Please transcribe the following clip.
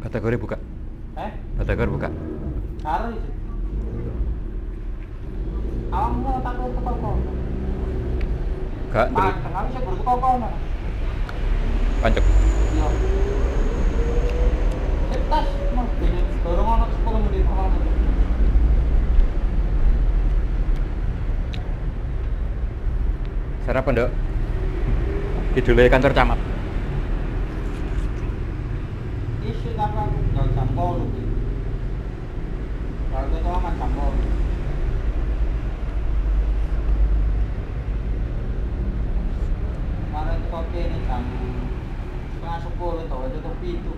Batagor buka. Eh? Batagor buka. Karo itu. Awakmu takut teko. Gak terus Kami sih baru teko kono. pancep. Iya. Cetas mau dorong ono 10 menit awal. Sarapan, Dok. Kidule kantor camat. Isu apa jam 8 iki. Kalau itu aman jam 8. Kemarin itu kopi ini jam setengah 10 itu tutup pintu.